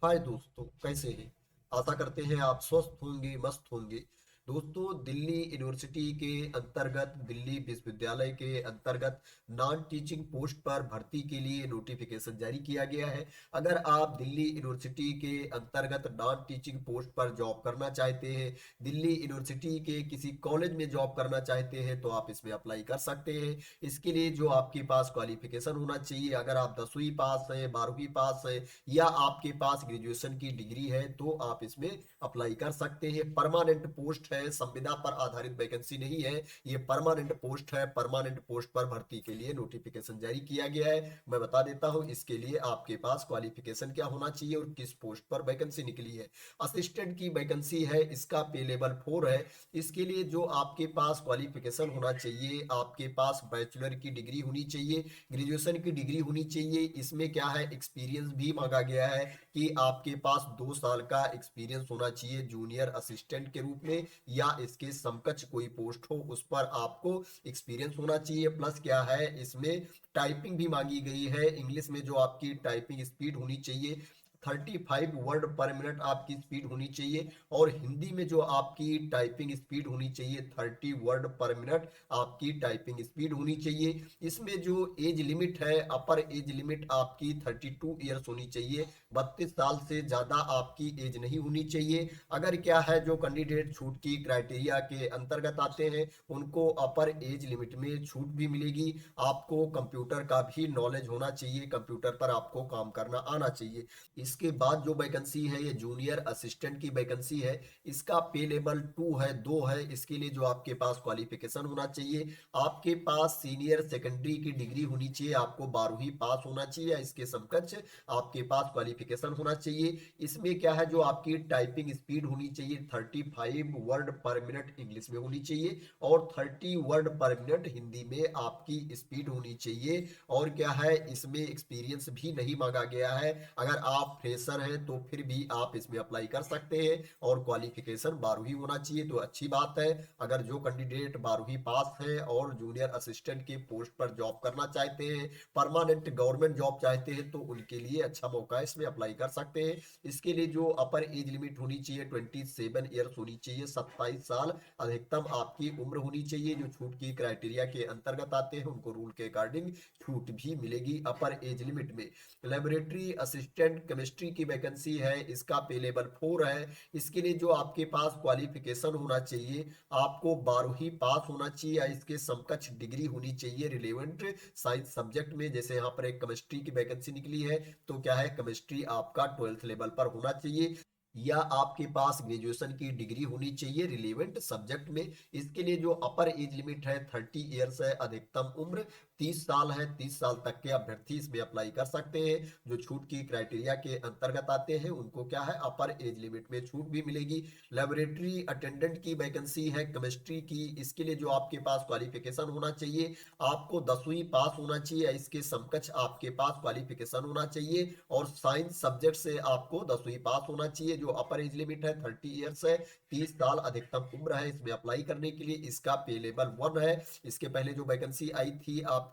हाय दोस्तों, कैसे हैं। आशा करते हैं आप स्वस्थ होंगे, मस्त होंगे। दोस्तों, दिल्ली यूनिवर्सिटी के अंतर्गत, दिल्ली विश्वविद्यालय के अंतर्गत नॉन टीचिंग पोस्ट पर भर्ती के लिए नोटिफिकेशन जारी किया गया है। अगर आप दिल्ली यूनिवर्सिटी के अंतर्गत नॉन टीचिंग पोस्ट पर जॉब करना चाहते हैं, दिल्ली यूनिवर्सिटी के किसी कॉलेज में जॉब करना चाहते हैं, तो आप इसमें अप्लाई कर सकते हैं। इसके लिए जो आपके पास क्वालिफिकेशन होना चाहिए, अगर आप 10वीं पास हैं, 12वीं पास हैं या आपके पास ग्रेजुएशन की डिग्री है, तो आप इसमें अप्लाई कर सकते हैं। परमानेंट पोस्ट है, संविदा पर आधारित वैकेंसी नहीं है, ये परमानेंट पोस्ट है। परमानेंट पोस्ट पर भर्ती के लिए नोटिफिकेशन जारी किया गया है। मैं बता देता हूं इसके लिए आपके पास क्वालिफिकेशन क्या होना चाहिए और किस पोस्ट पर वैकेंसी निकली है। असिस्टेंट की वैकेंसी है, इसका पे लेवल 4 है। इसके लिए जो आपके पास क्वालिफिकेशन होना चाहिए, आपके पास बैचलर की डिग्री होनी चाहिए, ग्रेजुएशन की डिग्री होनी चाहिए। इसमें क्या है, एक्सपीरियंस भी मांगा गया है कि आपके पास 2 साल का एक्सपीरियंस होना चाहिए जूनियर असिस्टेंट के रूप में, या इसके समकक्ष कोई पोस्ट हो उस पर आपको एक्सपीरियंस होना चाहिए। प्लस क्या है, इसमें टाइपिंग भी मांगी गई है। इंग्लिश में जो आपकी टाइपिंग स्पीड होनी चाहिए, 35 वर्ड पर मिनट आपकी स्पीड होनी चाहिए। और हिंदी में जो आपकी टाइपिंग स्पीड होनी चाहिए, 30 वर्ड पर मिनट आपकी टाइपिंग स्पीड होनी चाहिए। इसमें जो एज लिमिट है, अपर एज लिमिट आपकी 32 ईयर्स होनी चाहिए। 32 साल से ज्यादा आपकी एज नहीं होनी चाहिए। अगर क्या है, जो कैंडिडेट छूट की क्राइटेरिया के अंतर्गत आते हैं, उनको अपर एज लिमिट में छूट भी मिलेगी। आपको कंप्यूटर का भी नॉलेज होना चाहिए, कंप्यूटर पर आपको काम करना आना चाहिए। इसके बाद जो वैकेंसी है, ये जूनियर असिस्टेंट की वैकेंसी है। इसका पे लेवल 2 है, 2 है। इसके लिए जो आपके पास क्वालिफिकेशन होना चाहिए, आपके पास सीनियर सेकेंडरी की डिग्री होनी चाहिए, आपको 12वीं पास होना चाहिए, इसके समकक्ष आपके पास क्वालिफिकेशन होना चाहिए। इसमें क्या है, जो आपकी टाइपिंग स्पीड होनी चाहिए, 35 वर्ड पर मिनट इंग्लिश में होनी चाहिए और 30 वर्ड पर मिनट हिंदी में आपकी स्पीड होनी चाहिए। और क्या है, इसमें एक्सपीरियंस भी नहीं मांगा गया है। अगर आप फ्रेशर हैं तो फिर भी आप इसमें अप्लाई कर सकते हैं और क्वालिफिकेशन 12वीं होना चाहिए, तो अच्छी बात है। अगर जो कैंडिडेट 12वीं पास है और जूनियर असिस्टेंट के पोस्ट पर जॉब करना चाहते हैं, परमानेंट गवर्नमेंट जॉब चाहते हैं, तो उनके लिए अच्छा मौका है, इसमें अप्लाई कर सकते हैं। इसके लिए जो अपर एज लिमिट होनी चाहिए, 27 ईयर्स होनी चाहिए, 27 साल अधिकतम आपकी उम्र होनी चाहिए। जो छूट की क्राइटेरिया के अंतर्गत आते हैं, उनको रूल के अकॉर्डिंग छूट भी मिलेगी अपर एज लिमिट में। लेबोरेटरी असिस्टेंट केमिस्ट्री की वैकेंसी है, इसका पे लेवल 4 है। इसके लिए जो आपके पास क्वालिफिकेशन होना चाहिए, आपको 12वीं पास होना चाहिए या इसके समकक्ष डिग्री होनी चाहिए रिलेवेंट साइंस सब्जेक्ट में। जैसे यहाँ पर एक केमिस्ट्री की वैकेंसी निकली है, तो क्या है, केमिस्ट्री आपका 12th लेवल पर होना चाहिए, या आपके पास ग्रेजुएशन की डिग्री होनी चाहिए रिलेवेंट सब्जेक्ट में। इसके लिए जो अपर एज लिमिट है, 30 ईयर्स है, अधिकतम उम्र 30 साल है। 30 साल तक के अभ्यर्थी इसमें अप्लाई कर सकते हैं। जो छूट की क्राइटेरिया के अंतर्गत आते हैं, उनको क्या है, अपर एज लिमिट में छूट भी मिलेगी। लेबोरेटरी अटेंडेंट की वैकेंसी है केमिस्ट्री की। इसके लिए जो आपके पास क्वालिफिकेशन होना चाहिए, आपको 10वीं पास होना चाहिए, इसके समकक्ष आपके पास क्वालिफिकेशन होना चाहिए। और साइंस सब्जेक्ट से आपको 10वीं पास होना चाहिए। जो अपर एज लिमिट है, 30 ईयर्स है, 30 साल अधिकतम उम्र है इसमें अप्लाई करने के लिए। इसका पे लेवल 1 है। इसके पहले जो वैकेंसी आई थी आपकी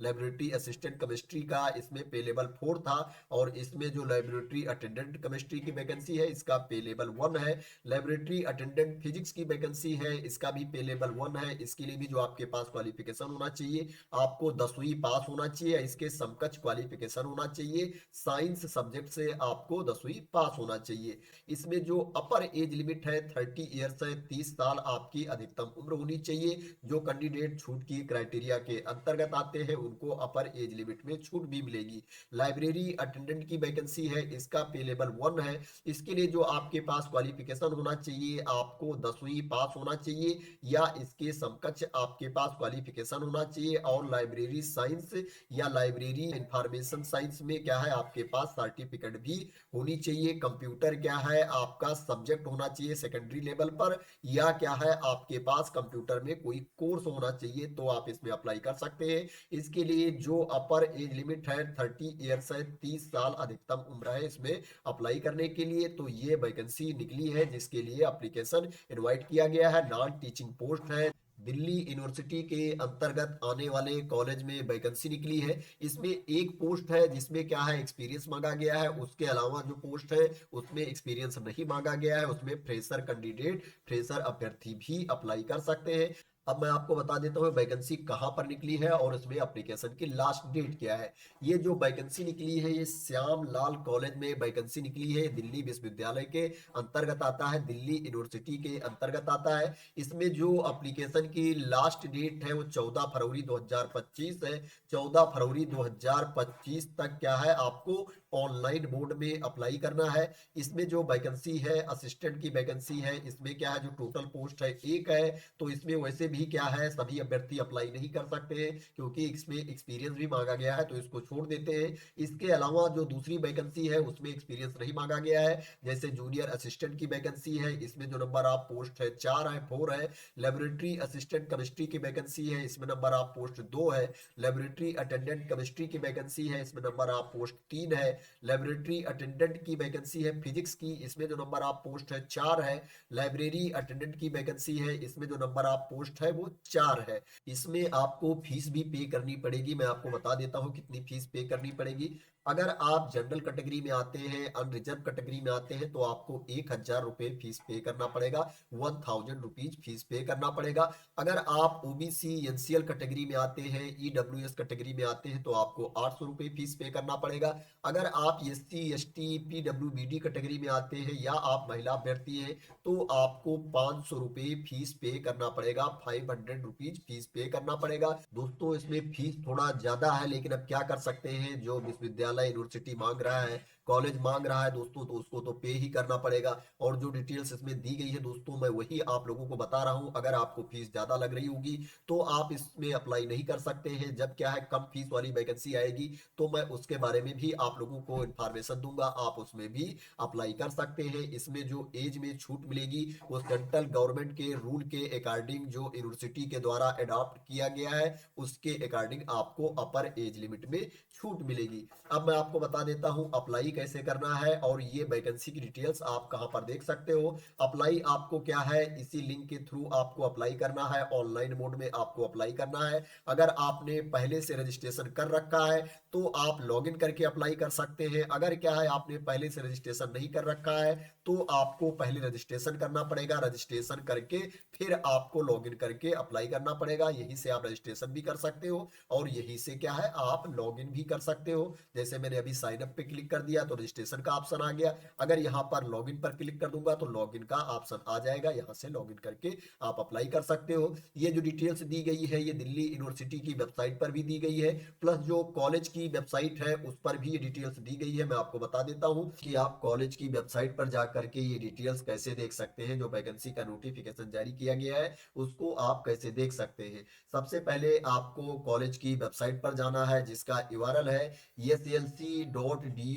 लेबोरेटरी असिस्टेंट केमिस्ट्री का, इसमें पे लेवल 4 था। और इसमें जो लेबोरेटरी अटेंडेंट केमिस्ट्री की वैकेंसी है, इसका पे लेवल 1 है। लेबोरेटरी अटेंडेंट फिजिक्स की वैकेंसी है, इसका भी पे लेवल 1 है। इसके लिए भी जो आपके पास क्वालिफिकेशन होना चाहिए, आपको 10वीं पास होना चाहिए, इसके समकक्ष क्वालिफिकेशन होना चाहिए। साइंस सब्जेक्ट से आपको 10वीं पास होना चाहिए। इसमें जो अपर एज लिमिट है, 30 ईयर्स है, 30 साल आपकी अधिकतम उम्र होनी चाहिए। जो कैंडिडेट छूट की क्राइटेरिया के अंतर्गत आते हैं, उनको अपर एज लिमिट में छूट भी मिलेगी। लाइब्रेरी अटेंडेंट की वैकेंसी है, इसका पे लेवल 1 है। इसके लिए जो आपके पास क्वालिफिकेशन होना चाहिए, आपको 10वीं पास होना चाहिए या इसके समकक्ष आपके पास क्वालिफिकेशन होना चाहिए। और लाइब्रेरी साइंस या लाइब्रेरी इंफॉर्मेशन साइंस में क्या है, आपके पास सर्टिफिकेट भी होनी चाहिए। कंप्यूटर क्या है, आपका सब्जेक्ट होना चाहिए सेकेंडरी लेवल पर, या क्या है, आपके पास कंप्यूटर में कोई कोर्स होना चाहिए, तो आप इसमें अप्लाई कर सकते हैं। इसके लिए जो अपर एज लिमिट है, 30 ईयर्स है, 30 साल अधिकतम उम्र है इसमें अप्लाई करने के लिए। तो ये वैकेंसी निकली है जिसके लिए एप्लीकेशन इनवाइट किया गया है। नॉन टीचिंग पोस्ट है, दिल्ली यूनिवर्सिटी के अंतर्गत आने वाले कॉलेज में वैकेंसी निकली है। इसमें एक पोस्ट है जिसमें क्या है एक्सपीरियंस मांगा गया है, उसके अलावा जो पोस्ट है उसमें एक्सपीरियंस नहीं मांगा गया है, उसमें फ्रेशर कैंडिडेट, फ्रेशर अभ्यर्थी भी अप्लाई कर सकते हैं। अब मैं आपको बता देता हूँ वैकेंसी कहाँ पर निकली है और इसमें एप्लीकेशन की लास्ट डेट क्या है। ये जो वैकेंसी निकली है ये श्याम लाल कॉलेज में वैकेंसी निकली है, दिल्ली विश्वविद्यालय के अंतर्गत आता है, दिल्ली यूनिवर्सिटी के अंतर्गत आता है। इसमें जो एप्लीकेशन की लास्ट डेट है वो 14 फरवरी 2025 है। 14 फरवरी 2025 तक क्या है आपको ऑनलाइन मोड में अप्लाई करना है। इसमें जो वैकेंसी है असिस्टेंट की वैकेंसी है, इसमें क्या है जो टोटल पोस्ट है एक है, तो इसमें वैसे भी क्या है सभी अभ्यर्थी अप्लाई नहीं कर सकते हैं क्योंकि इसमें एक्सपीरियंस भी मांगा गया है, तो इसको छोड़ देते हैं। इसके अलावा जो दूसरी वैकेंसी है उसमें एक्सपीरियंस नहीं मांगा गया है, जैसे जूनियर असिस्टेंट की वैकेंसी है, इसमें जो नंबर ऑफ पोस्ट है 4 है, 4 है। लेबोरेटरी असिस्टेंट केमिस्ट्री की वैकेंसी है, इसमें नंबर ऑफ पोस्ट 2 है। लेबोरेटरी अटेंडेंट केमिस्ट्री की वैकेंसी है, इसमें नंबर ऑफ पोस्ट 3 है। लेबोरेटरी अटेंडेंट की वैकेंसी है फिजिक्स की, इसमें जो नंबर ऑफ पोस्ट है 4 है। लाइब्रेरी अटेंडेंट की वैकेंसी है, इसमें जो नंबर ऑफ पोस्ट है वो 4 है। इसमें आपको फीस भी पे करनी पड़ेगी, मैं आपको बता देता हूँ कितनी फीस पे करनी पड़ेगी। अगर आप जनरल कैटेगरी में आते हैं, अनरिजर्व कैटेगरी में आते हैं, तो आपको 1,000 रुपए फीस पे करना पड़ेगा, 1,000 रुपीज फीस पे करना पड़ेगा। अगर आप ओबीसी एनसीएल कैटेगरी में आते हैं, ईडब्ल्यूएस कैटेगरी में आते हैं, तो आपको 800 रुपए फीस पे करना पड़ेगा। अगर आप एससी एसटी पीडब्ल्यूबीडी कैटेगरी में आते हैं या आप महिला अभ्यर्थी हैं, तो आपको 500 रुपए फीस पे करना पड़ेगा, 500 रुपीज फीस पे करना पड़ेगा। दोस्तों इसमें फीस थोड़ा ज्यादा है, लेकिन अब क्या कर सकते हैं, जो विश्वविद्यालय यूनिवर्सिटी मांग रहा है, कॉलेज मांग रहा है दोस्तों, तो उसको तो पे ही करना पड़ेगा। और जो डिटेल्स इसमें दी गई है दोस्तों मैं वही आप लोगों को बता रहा हूं। अगर आपको फीस ज्यादा लग रही होगी तो आप इसमें अप्लाई नहीं कर सकते हैं। जब क्या है कम फीस वाली वैकेंसी आएगी तो मैं उसके बारे में भी आप लोगों को इन्फॉर्मेशन दूंगा, आप उसमें भी अप्लाई कर सकते हैं। इसमें जो एज में छूट मिलेगी वो सेंट्रल गवर्नमेंट के रूल के अकॉर्डिंग जो यूनिवर्सिटी के द्वारा अडॉप्ट किया गया है उसके अकॉर्डिंग आपको अपर एज लिमिट में छूट मिलेगी। अब मैं आपको बता देता हूं अप्लाई कैसे करना है और ये वैकेंसी की डिटेल्स आप कहां पर देख सकते हो। अप्लाई आपको क्या है इसी लिंक के थ्रू आपको अप्लाई करना है, ऑनलाइन मोड में आपको अप्लाई करना है। अगर आपने पहले से रजिस्ट्रेशन कर रखा है तो आप लॉगिन करके अप्लाई कर सकते हैं। अगर क्या है आपने पहले से रजिस्ट्रेशन नहीं कर रखा है तो आपको पहले रजिस्ट्रेशन करना पड़ेगा, रजिस्ट्रेशन करके फिर आपको लॉगिन करके अप्लाई करना पड़ेगा। यहीं से आप रजिस्ट्रेशन भी कर सकते हो और यहीं से क्या है आप लॉगिन भी कर सकते हो। जैसे मैंने अभी साइन अप पे क्लिक कर दिया तो रजिस्ट्रेशन का ऑप्शन आ गया। अगर यहाँ पर लॉगिन पर क्लिक कर दूंगा तो लॉगिन का ऑप्शन आ जाएगा, यहाँ से लॉगिन करके आप अप्लाई कर सकते हो। ये जो डिटेल्स दी गई है ये दिल्ली यूनिवर्सिटी की वेबसाइट पर भी दी गई है, प्लस जो कॉलेज की वेबसाइट है उस पर भी ये डिटेल्स दी गई है। मैं आपको बता देता हूँ कि आप कॉलेज की वेबसाइट पर जाकर के ये डिटेल्स कैसे देख सकते हैं। जो वैकेंसी का नोटिफिकेशन जारी किया गया है उसको आप कैसे देख सकते हैं। सबसे पहले आपको कॉलेज की वेबसाइट पर जाना है जिसका यूआरएल है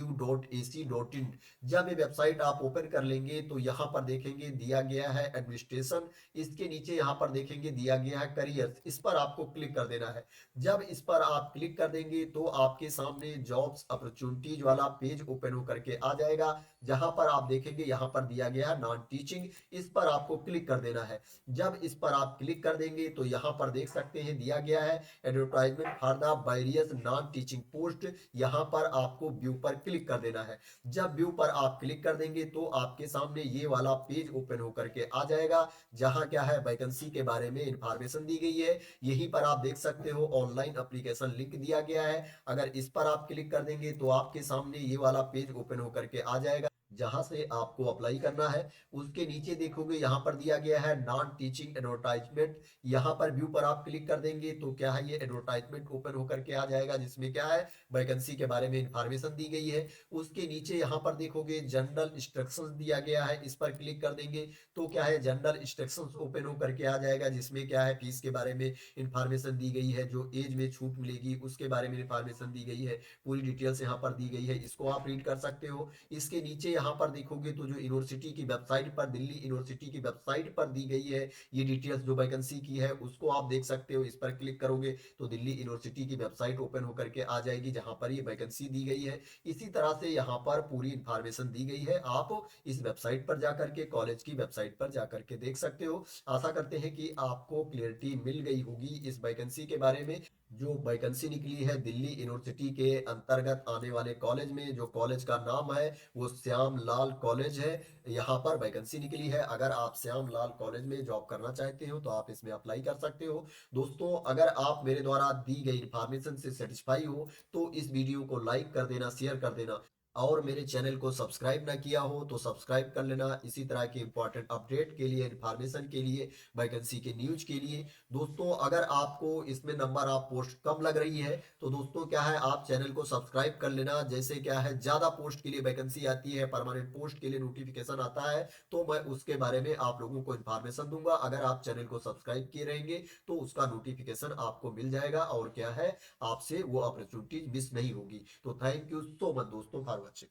slc.du.ac.in। जब ये वेबसाइट आप ओपन कर लेंगे तो यहाँ पर देखेंगे दिया गया है एडमिनिस्ट्रेशन, इसके नीचे यहाँ पर देखेंगे दिया गया है करियर्स, इस पर आपको क्लिक कर देना है। जब इस पर आप क्लिक कर देंगे तो आपके सामने जॉब्स अपॉर्चुनिटीज वाला पेज ओपन होकर के आ जाएगा, जहां पर आप देखेंगे यहाँ पर दिया गया है नॉन टीचिंग, इस पर आपको क्लिक कर देना है। जब इस पर आप क्लिक कर देंगे तो यहाँ पर देख सकते हैं दिया गया है advertisement for the various non teaching post, यहाँ पर आपको व्यू पर क्लिक कर देना है। जब व्यू पर आप क्लिक कर देंगे तो आपके सामने ये वाला पेज ओपन होकर के आ जाएगा, जहां क्या है वैकेंसी के बारे में इंफॉर्मेशन दी गई है। यहीं पर आप देख सकते हो ऑनलाइन एप्लीकेशन लिंक दिया गया है। अगर इस पर आप क्लिक कर देंगे तो आपके सामने ये वाला पेज ओपन होकर के आ जाएगा जहां से आपको अप्लाई करना है। उसके नीचे देखोगे यहाँ पर दिया गया है नॉन टीचिंग एडवर्टाइजमेंट, यहाँ पर व्यू पर आप क्लिक कर देंगे तो क्या है ये एडवर्टाइजमेंट ओपन होकर के आ जाएगा जिसमें क्या है वैकेंसी के बारे में इंफॉर्मेशन दी गई है। उसके नीचे यहाँ पर देखोगे जनरल इंस्ट्रक्शंस दिया गया है, इस पर क्लिक कर देंगे तो क्या है जनरल इंस्ट्रक्शंस ओपन होकर के आ जाएगा जिसमें क्या है फीस के बारे में इंफॉर्मेशन दी गई है, जो एज में छूट मिलेगी उसके बारे में इंफॉर्मेशन दी गई है, पूरी डिटेल्स यहाँ पर दी गई है, इसको आप रीड कर सकते हो। इसके नीचे यहाँ पर देखोगे तो जो यूनिवर्सिटी की वेबसाइट पर, दिल्ली यूनिवर्सिटी की वेबसाइट पर दी गई है ये डिटेल्स जो वैकेंसी की है उसको आप देख सकते हो। इस पर क्लिक करोगे तो दिल्ली यूनिवर्सिटी की वेबसाइट ओपन होकर के आ जाएगी जहां पर ये वैकेंसी दी गई है। इसी तरह से यहाँ पर पूरी इंफॉर्मेशन दी गई है, आप इस वेबसाइट पर जाकर के, कॉलेज की वेबसाइट पर जाकर के देख सकते हो। आशा करते हैं कि आपको क्लियरिटी मिल गई होगी इस वैकेंसी के बारे में। जो वैकेंसी निकली है दिल्ली यूनिवर्सिटी के अंतर्गत आने वाले कॉलेज में, जो कॉलेज का नाम है वो श्याम लाल कॉलेज है। यहाँ पर वैकेंसी निकली है। अगर आप श्याम लाल कॉलेज में जॉब करना चाहते हो तो आप इसमें अप्लाई कर सकते हो। दोस्तों, अगर आप मेरे द्वारा दी गई इंफॉर्मेशन से सेटिस्फाई हो तो इस वीडियो को लाइक कर देना, शेयर कर देना, और मेरे चैनल को सब्सक्राइब ना किया हो तो सब्सक्राइब कर लेना इसी तरह के इंपॉर्टेंट अपडेट के लिए, इंफॉर्मेशन के लिए, वैकेंसी के न्यूज के लिए। दोस्तों, अगर आपको इसमें नंबर ऑफ पोस्ट कम लग रही है तो दोस्तों क्या है, आप चैनल को सब्सक्राइब कर लेना। जैसे क्या है, ज्यादा पोस्ट के लिए वैकेंसी आती है, परमानेंट पोस्ट के लिए नोटिफिकेशन आता है तो मैं उसके बारे में आप लोगों को इन्फॉर्मेशन दूंगा। अगर आप चैनल को सब्सक्राइब किए रहेंगे तो उसका नोटिफिकेशन आपको मिल जाएगा और क्या है, आपसे वो अपॉर्चुनिटी मिस नहीं होगी। तो थैंक यू सो मच दोस्तों फॉर वॉचिंग।